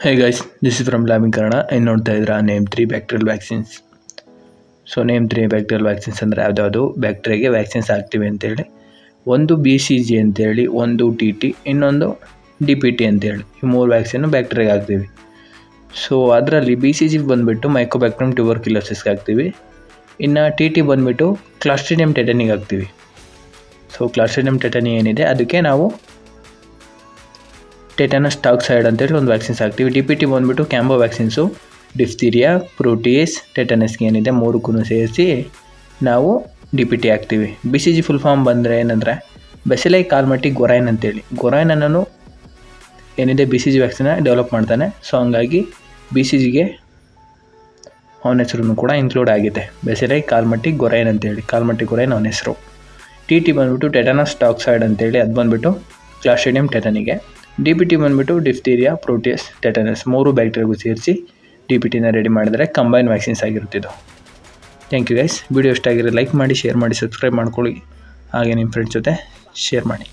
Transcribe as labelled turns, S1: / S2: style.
S1: Hey guys, this is from Labing Kannada. ಇನ್ನು ನೋಡ್ತಾ ಇದ್ದೀರಾ name 3 bacterial vaccines. So name 3 bacterial vaccines ಅಂದರೆ ಯಾವ್ದಾವುದು ಬ್ಯಾಕ್ಟೀರಿಯಾಗೆ vaccines ಆಗ್ತೀವಿ ಅಂತೇಳಿ. ಒಂದು BCG ಅಂತೇಳಿ, ಒಂದು TT, ಇನ್ನೊಂದು DPT ಅಂತೇಳಿ. ಈ 3 ವ್ಯಾಕ್ಸಿನ್ನು ಬ್ಯಾಕ್ಟೀರಿಯಾಗೆ ಆಗ್ತೀವಿ. ಸೊ ಅದರಲ್ಲಿ BCG ಬಂದುಬಿಟ್ಟು ಮೈಕೋಬ್ಯಾಕ್ಟೀರಿಯಂ ಟ್ಯೂಬರ್ಕ್ಯುಲೋಸಿಸ್ಗೆ ಆಗ್ತೀವಿ. ಇನ್ನು TT ಬಂದುಬಿಟ್ಟು ಕ್ಲಾಸ್ಟ್ರಿಡಿಯಂ ಟೆಟನಿಗೆ ಆಗ್ತೀವಿ. ಸೊ ಕ್ಲಾಸ್ಟ್ರಿಡಿಯಂ ಟೆಟನಿ ಏನಿದೆ ಅದಕ್ಕೆ ನಾವು ಟೆಟನಸ್ ಟಾಕ್ಸೈಡ್ ಅಂತೇಳಿ ಒಂದು ವ್ಯಾಕ್ಸಿನ್ಸ್ ಆಗ್ತೀವಿ. DPT ಬಂದುಬಿಟ್ಟು ಕ್ಯಾಂಬೋ ವ್ಯಾಕ್ಸಿನ್ಸು ಡಿಫ್ತೀರಿಯಾ, ಪ್ರೋಟಿಯೇಸ್, ಟೆಟನಸ್ಗೆ ಏನಿದೆ ಮೂರಕ್ಕೂ ಸೇರಿಸಿ ನಾವು DPT ಆಗ್ತೀವಿ. BCG ಫುಲ್ ಫಾರ್ಮ್ ಬಂದರೆ ಏನಂದರೆ ಬೆಸಿಲೈ ಕಾಲ್ಮಟ್ಟಿ ಗೊರೈನ್ ಅಂತೇಳಿ. ಗೊರೈನ್ ಅನ್ನೋನು ಏನಿದೆ BCG ವ್ಯಾಕ್ಸಿನ ಡೆವಲಪ್ ಮಾಡ್ತಾನೆ. ಸೊ ಹಂಗಾಗಿ BCGಗೆ ಅವನ ಹೆಸರು ಕೂಡ ಇನ್ಕ್ಲೂಡ್ ಆಗಿದೆ. ಬೆಸಿಲೈ ಕಾಲ್ಮಟ್ಟಿ ಗೊರೈನ್ ಅಂತೇಳಿ, ಕಾಲ್ಮಟ್ಟಿ ಗೊರೈನ್ ಅವನ ಹೆಸರು. TT ಬಂದುಬಿಟ್ಟು ಟೆಟನಸ್ ಟಾಕ್ಸೈಡ್ ಅಂತೇಳಿ, ಅದು ಬಂದುಬಿಟ್ಟು ಕ್ಲಾಸ್ಟ್ರಿಡಿಯಂ ಟೆಟನಿಗೆ. DPT ಬಂದುಬಿಟ್ಟು ಡಿಫ್ತೀರಿಯಾ, ಪ್ರೋಟಿಯಸ್, ಟೆಟನಸ್ 3 ಬ್ಯಾಕ್ಟೀರಿಯಾಗೂ ಸೇರಿಸಿ DPTನ ರೆಡಿ ಮಾಡಿದರೆ ಕಂಬೈನ್ ವ್ಯಾಕ್ಸಿನ್ಸ್ ಆಗಿರುತ್ತಿದ್ದು. Thank you guys. ವಿಡಿಯೋ ಇಷ್ಟ ಆಗಿರೋ ಲೈಕ್ ಮಾಡಿ, ಶೇರ್ ಮಾಡಿ, ಸಬ್ಸ್ಕ್ರೈಬ್ ಮಾಡ್ಕೊಳ್ಳಿ. ಹಾಗೆ ನಿಮ್ಮ ಫ್ರೆಂಡ್ಸ್ ಜೊತೆ ಶೇರ್ ಮಾಡಿ.